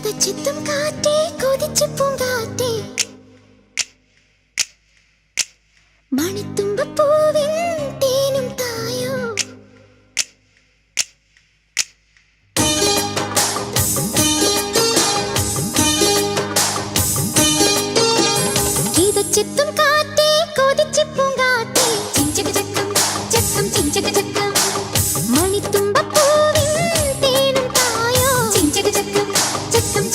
കിതച്ചെത്തും കാറ്റേ കൊതിച്ചു പൂങ്കാറ്റേ മണിത്തുമ്പപ്പൂവിൻ തേനും തായോ കിതച്ചെത്തും കാറ്റേ കൊതിച്ചു പൂങ്കാറ്റേ ചിഞ്ചക ചക്കം ചക്കം ചിഞ്ചക ചക്കം മണിത്തുമ്പപ്പൂവിൻ തേനും തായോ ചിഞ്ചക ചക്കം ചക്കം